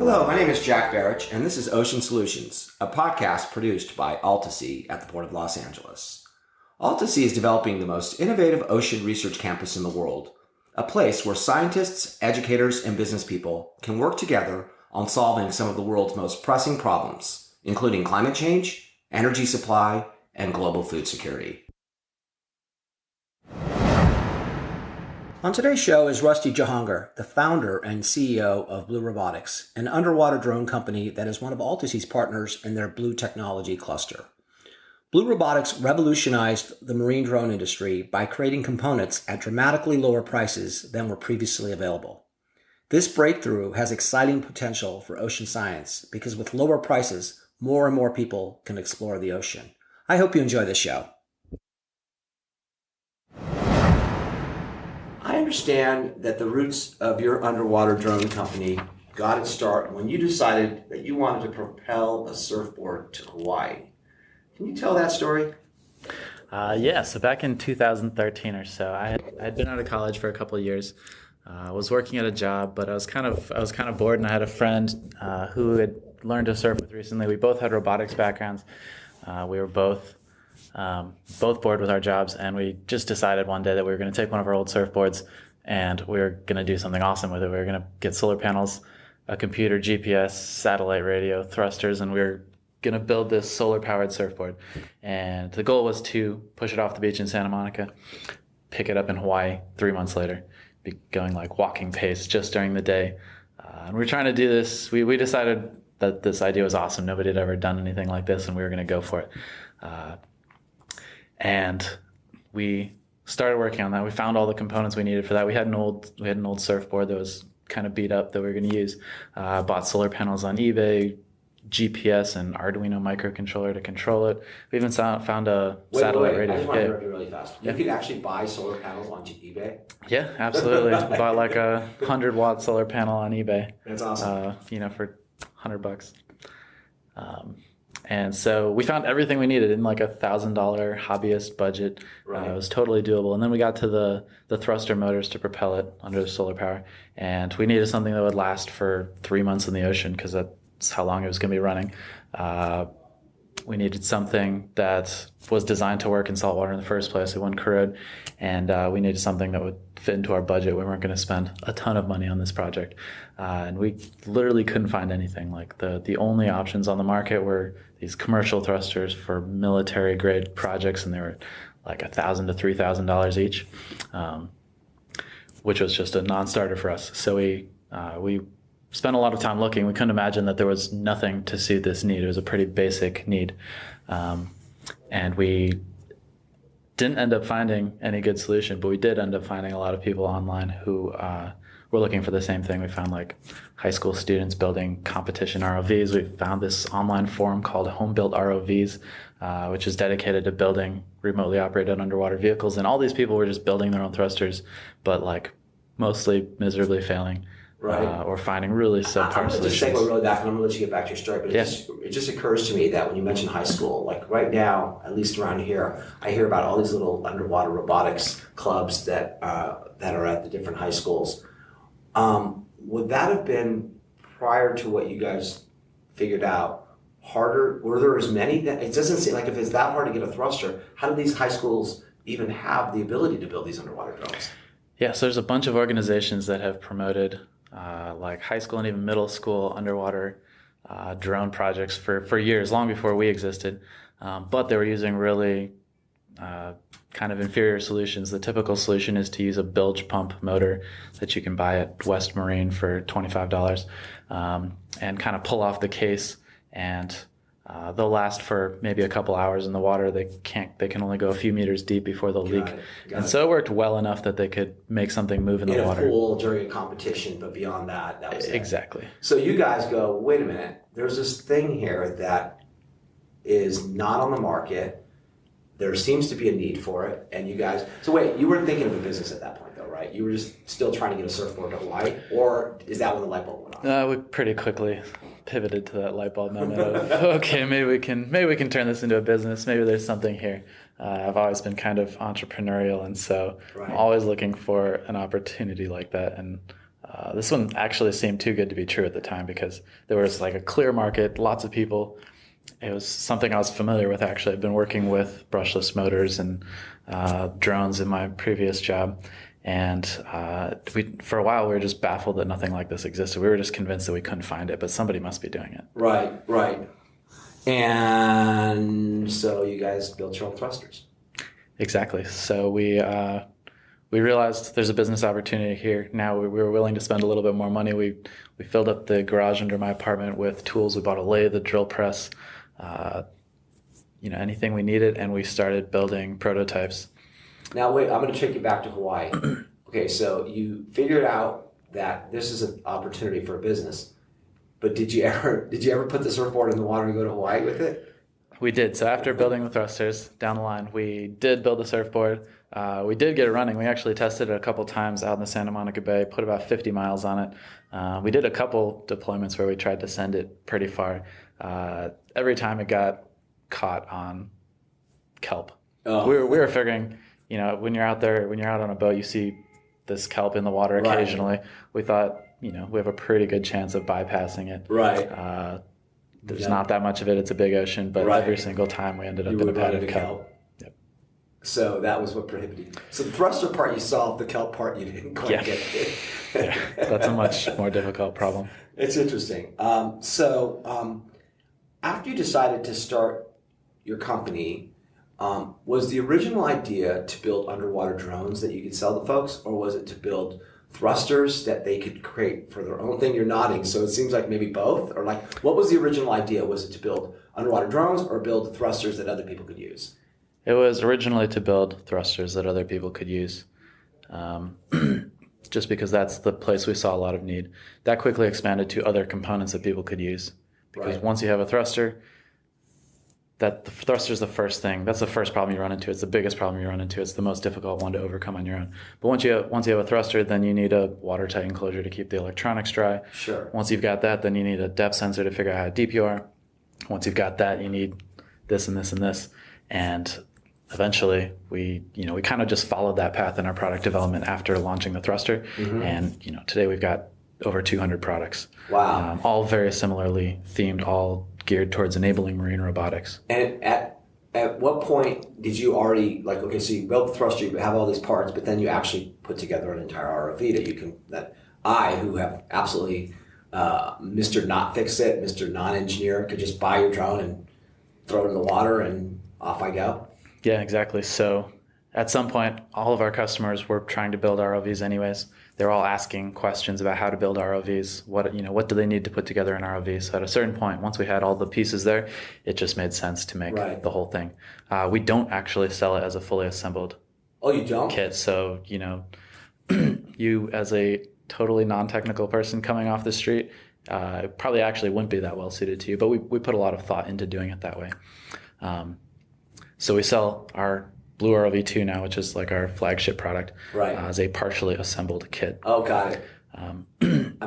Hello, my name is Jack Barrich, and this is Ocean Solutions, a podcast produced by Altasea at the Port of Los Angeles. Altasea is developing the most innovative ocean research campus in the world, a place where scientists, educators, and business people can work together on solving some of the world's most pressing problems, including climate change, energy supply, and global food security. On today's show is Rusty Jehangir, the founder and CEO of Blue Robotics, an underwater drone company that is one of Altasea's partners in their Blue Technology cluster. Blue Robotics revolutionized the marine drone industry by creating components at dramatically lower prices than were previously available. This breakthrough has exciting potential for ocean science because with lower prices, more and more people can explore the ocean. I hope you enjoy this show. I understand that the roots of your underwater drone company got its start when you decided that you wanted to propel a surfboard to Hawaii. Can you tell that story? So back in 2013 or so, I had been out of college for a couple of years. I was working at a job, but I was kind of bored, and I had a friend who had learned to surf with recently. We both had robotics backgrounds. We were both bored with our jobs, and we just decided one day that we were going to take one of our old surfboards and we were going to do something awesome with it. We were going to get solar panels, a computer, GPS, satellite radio, thrusters, and we were going to build this solar-powered surfboard. And the goal was to push it off the beach in Santa Monica, pick it up in Hawaii 3 months later, be going like walking pace just during the day. And we were trying to do this. We decided that this idea was awesome. Nobody had ever done anything like this, and we were going to go for it. And we started working on that. We found all the components we needed for that. We had an old surfboard that was kind of beat up that we were going to use. Bought solar panels on eBay, GPS and Arduino microcontroller to control it. We even found a satellite radio. I just want to interrupt you really fast. You could actually buy solar panels on eBay? Yeah, absolutely. We bought like a 100-watt solar panel on eBay. That's awesome. For $100. And so we found everything we needed in like $1,000 hobbyist budget. Right. It was totally doable. And then we got to the thruster motors to propel it under the solar power. And we needed something that would last for 3 months in the ocean because that's how long it was going to be running. We needed something that was designed to work in salt water in the first place. It wouldn't corrode. And we needed something that would fit into our budget. We weren't going to spend a ton of money on this project. And we literally couldn't find anything. Like the only options on the market were these commercial thrusters for military grade projects, and they were like $1,000 to $3,000 each, which was just a non-starter for us. So we spent a lot of time looking. We couldn't imagine that there was nothing to suit this need. It was a pretty basic need. And we didn't end up finding any good solution, but we did end up finding a lot of people online who were looking for the same thing. We found like high school students building competition ROVs. We found this online forum called Home Built ROVs, which is dedicated to building remotely operated underwater vehicles. And all these people were just building their own thrusters, but like mostly miserably failing. Right. Or finding really subpar solutions. I'm going to just segue really back, and I'm going to let you get back to your story, but it just occurs to me that when you mention high school, like right now, at least around here, I hear about all these little underwater robotics clubs that are at the different high schools. Would that have been, prior to what you guys figured out, harder? Were there as many? It doesn't seem like if it's that hard to get a thruster, how do these high schools even have the ability to build these underwater drones? Yeah, so there's a bunch of organizations that have promoted like high school and even middle school underwater drone projects for years, long before we existed. But they were using really kind of inferior solutions. The typical solution is to use a bilge pump motor that you can buy at West Marine for $25 and kind of pull off the case, and they'll last for maybe a couple hours in the water. They can only go a few meters deep before they'll leak. So it worked well enough that they could make something move in the water. In a pool during a competition, but beyond that was it. Exactly. So you guys go, wait a minute, there's this thing here that is not on the market. There seems to be a need for it, and you guys... So wait, you weren't thinking of a business at that point, though, right? You were just still trying to get a surfboard to Hawaii, or is that when the light bulb went off? We pretty quickly pivoted to that light bulb moment of, okay, maybe we can turn this into a business. Maybe there's something here. I've always been kind of entrepreneurial, and so I'm always looking for an opportunity like that, and This one actually seemed too good to be true at the time because there was like a clear market, lots of people. It was something I was familiar with, actually. I've been working with brushless motors and drones in my previous job. And for a while, we were just baffled that nothing like this existed. We were just convinced that we couldn't find it, but somebody must be doing it. Right, right. And so you guys built your own thrusters. Exactly. So we realized there's a business opportunity here. Now we were willing to spend a little bit more money. We filled up the garage under my apartment with tools. We bought a lathe, a drill press, anything we needed, and we started building prototypes. Now wait, I'm going to take you back to Hawaii. Okay, so you figured out that this is an opportunity for a business, but did you ever put the surfboard in the water and go to Hawaii with it? We did. So after building the thrusters down the line, we did build the surfboard. We did get it running. We actually tested it a couple times out in the Santa Monica Bay, put about 50 miles on it. We did a couple deployments where we tried to send it pretty far. Every time it got caught on kelp. Oh. We were figuring, when you're out on a boat, you see this kelp in the water occasionally. Right. We thought, we have a pretty good chance of bypassing it. Right. There's not that much of it. It's a big ocean, but every single time we ended up in a pad of kelp. Yep. So that was what prohibited you. So the thruster part you solved, the kelp part you didn't quite get. Yeah, that's a much more difficult problem. It's interesting. So after you decided to start your company, was the original idea to build underwater drones that you could sell to folks, or was it to build thrusters that they could create for their own thing? You're nodding, so it seems like maybe both, or like, what was the original idea? Was it to build underwater drones or build thrusters that other people could use? It was originally to build thrusters that other people could use, just because that's the place we saw a lot of need. That quickly expanded to other components that people could use, because once you have a thruster, that the thruster is the first thing. That's the first problem you run into. It's the biggest problem you run into. It's the most difficult one to overcome on your own. But once you have a thruster, then you need a watertight enclosure to keep the electronics dry. Sure. Once you've got that, then you need a depth sensor to figure out how deep you are. Once you've got that, you need this and this and this. And eventually, we kind of just followed that path in our product development after launching the thruster. Mm-hmm. And today we've got over 200 products. Wow. All very similarly themed, all geared towards enabling marine robotics. And at what point did you already, so you built the thruster, you have all these parts, but then you actually put together an entire ROV that I, who have absolutely Mr. Not Fix It, Mr. Non-Engineer, could just buy your drone and throw it in the water and off I go? Yeah, exactly. So at some point, all of our customers were trying to build ROVs anyways. They're all asking questions about how to build ROVs. What do they need to put together in ROVs? So at a certain point, once we had all the pieces there, it just made sense to make the whole thing. We don't actually sell it as a fully assembled you don't? kit. So, you as a totally non-technical person coming off the street, probably actually wouldn't be that well suited to you. But we put a lot of thought into doing it that way. So we sell our Blue ROV2 now, which is like our flagship product, as a partially assembled kit. Oh, got it. I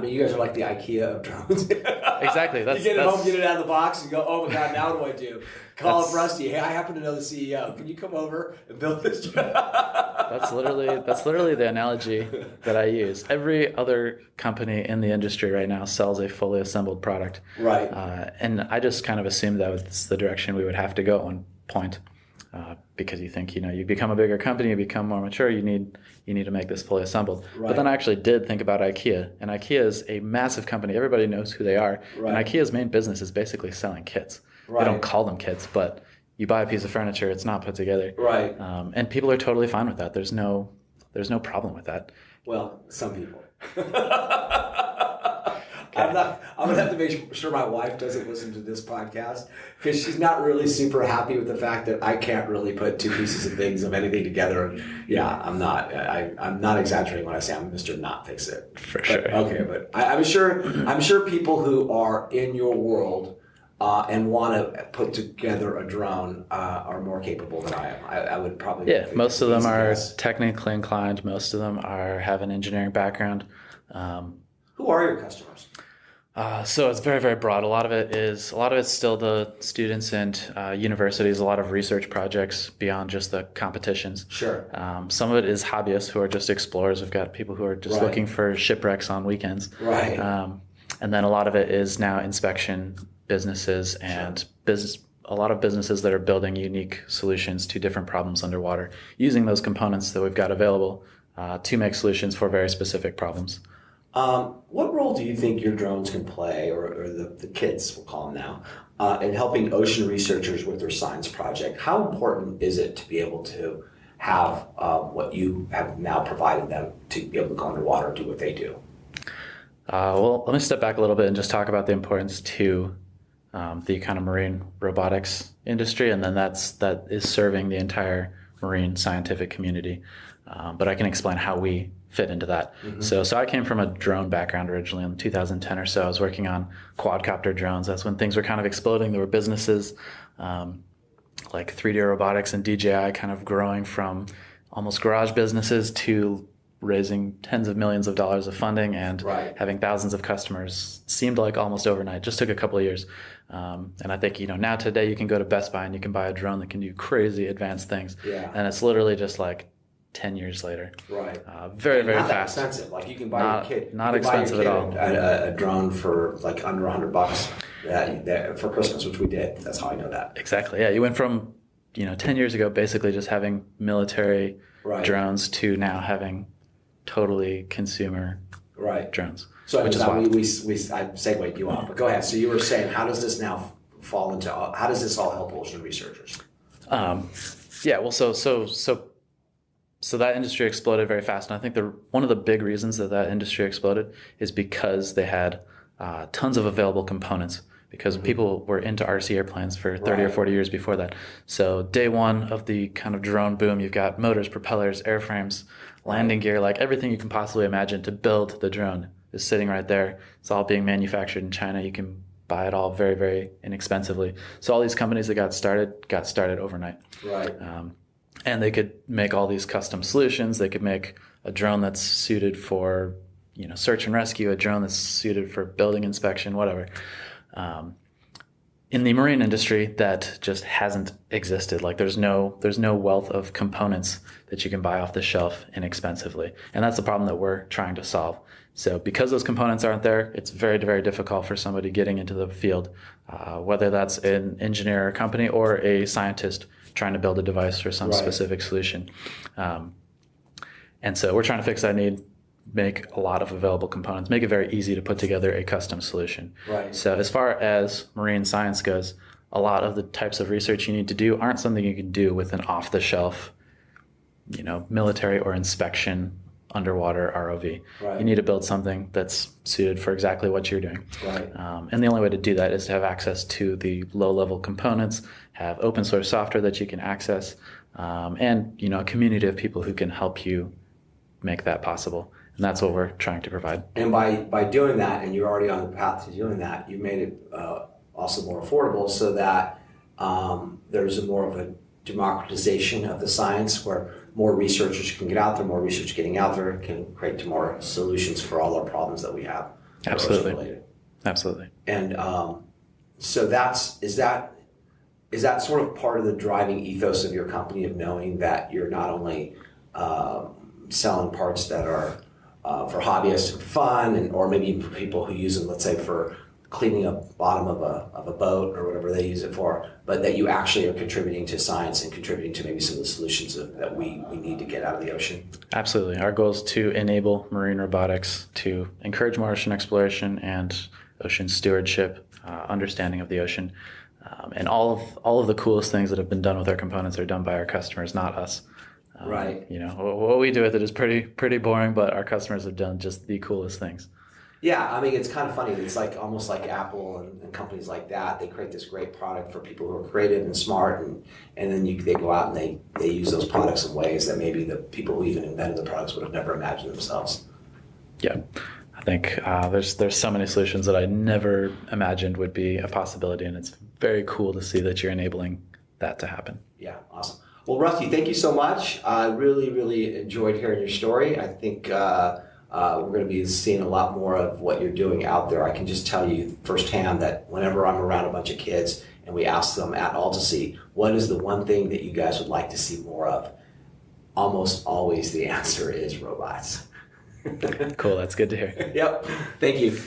mean, you guys are like the IKEA of drones. Exactly. You get it home, get it out of the box, and go, oh my God, now what do I do? Call up Rusty. Hey, I happen to know the CEO. Can you come over and build this drone? That's literally the analogy that I use. Every other company in the industry right now sells a fully assembled product. Right. And I just kind of assumed that was the direction we would have to go at one point. Because you think, you become a bigger company, you become more mature, you need to make this fully assembled. Right. But then I actually did think about IKEA, and IKEA is a massive company. Everybody knows who they are. Right. And IKEA's main business is basically selling kits. Right. They don't call them kits, but you buy a piece of furniture, it's not put together. Right. And people are totally fine with that. There's no problem with that. Well, some people. I'm going to have to make sure my wife doesn't listen to this podcast, because she's not really super happy with the fact that I can't really put two pieces of anything together. Yeah, I'm not exaggerating when I say I'm Mr. Not Fix It. Sure. Okay, but I'm sure people who are in your world and want to put together a drone are more capable than I am. I would probably. Yeah, most of them are technically inclined. Most of them have an engineering background. Who are your customers? So it's very, very broad. A lot of it's still the students and universities, a lot of research projects beyond just the competitions. Sure. Some of it is hobbyists who are just explorers. We've got people who are just Right. looking for shipwrecks on weekends. Right. And then a lot of it is now inspection businesses and a lot of businesses that are building unique solutions to different problems underwater, using those components that we've got available to make solutions for very specific problems. What role do you think your drones can play, or the kids, we'll call them now, in helping ocean researchers with their science project? How important is it to be able to have what you have now provided them to be able to go underwater and do what they do? Well, let me step back a little bit and just talk about the importance to the kind of marine robotics industry, and then that is serving the entire marine scientific community. But I can explain how we fit into that. Mm-hmm. So I came from a drone background originally in 2010 or so. I was working on quadcopter drones. That's when things were kind of exploding. There were businesses like 3D Robotics and DJI kind of growing from almost garage businesses to raising tens of millions of dollars of funding and right. having thousands of customers. Seemed like almost overnight. Just took a couple of years. And I think, now today you can go to Best Buy and you can buy a drone that can do crazy advanced things. Yeah. And it's literally just like 10 years later. Right. Very, very not fast. Not expensive. Like you can buy your kid. Not expensive at all. A drone for like under $100 that for Christmas, which we did. That's how I know that. Exactly. Yeah. You went from, 10 years ago, basically just having military right. drones to now having totally consumer right. drones. So which is I segued you off, but go ahead. So you were saying, how does this now fall into? How does this all help ocean researchers? Yeah. Well, so that industry exploded very fast, and I think one of the big reasons that industry exploded is because they had tons of available components. Because mm-hmm. people were into RC airplanes for 30 right. or 40 years before that. So day one of the kind of drone boom, you've got motors, propellers, airframes, landing gear, like everything you can possibly imagine to build the drone is sitting right there. It's all being manufactured in China. You can buy it all very, very inexpensively. So all these companies that got started overnight. Right. And they could make all these custom solutions. They could make a drone that's suited for, search and rescue, a drone that's suited for building inspection, whatever. In the marine industry, that just hasn't existed. Like there's no wealth of components that you can buy off the shelf inexpensively. And that's the problem that we're trying to solve. So because those components aren't there, it's very, very difficult for somebody getting into the field, whether that's an engineer or company or a scientist trying to build a device for some right. specific solution. And so we're trying to fix that need, make a lot of available components, make it very easy to put together a custom solution. Right. So as far as marine science goes, a lot of the types of research you need to do aren't something you can do with an off-the-shelf, military or inspection underwater ROV. Right. You need to build something that's suited for exactly what you're doing. Right. And the only way to do that is to have access to the low-level components, have open source software that you can access, and a community of people who can help you make that possible. And that's what we're trying to provide. And by doing that, and you're already on the path to doing that, you made it also more affordable so that there's more of a democratization of the science where more researchers can get out there, more research getting out there can create more solutions for all our problems that we have. Absolutely. Absolutely. And so is that sort of part of the driving ethos of your company, of knowing that you're not only selling parts that are for hobbyists for fun, or maybe people who use them, let's say, for cleaning up bottom of a boat or whatever they use it for, but that you actually are contributing to science and contributing to maybe some of the solutions that we need to get out of the ocean? Absolutely. Our goal is to enable marine robotics, to encourage more ocean exploration and ocean stewardship, understanding of the ocean. And all of the coolest things that have been done with our components are done by our customers, not us. Right. What we do with it is pretty boring, but our customers have done just the coolest things. Yeah, I mean, it's kind of funny. It's like almost like Apple and companies like that. They create this great product for people who are creative and smart, and then they go out and they use those products in ways that maybe the people who even invented the products would have never imagined themselves. Yeah, I think there's so many solutions that I never imagined would be a possibility, and it's very cool to see that you're enabling that to happen. Yeah, awesome. Well, Rusty, thank you so much. I really, really enjoyed hearing your story. I think We're going to be seeing a lot more of what you're doing out there. I can just tell you firsthand that whenever I'm around a bunch of kids and we ask them at Altasea, what is the one thing that you guys would like to see more of? Almost always the answer is robots. Cool, that's good to hear. Yep, thank you.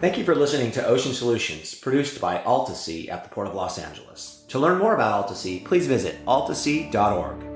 Thank you for listening to Ocean Solutions, produced by Altasea at the Port of Los Angeles. To learn more about Altasea, please visit altasea.org.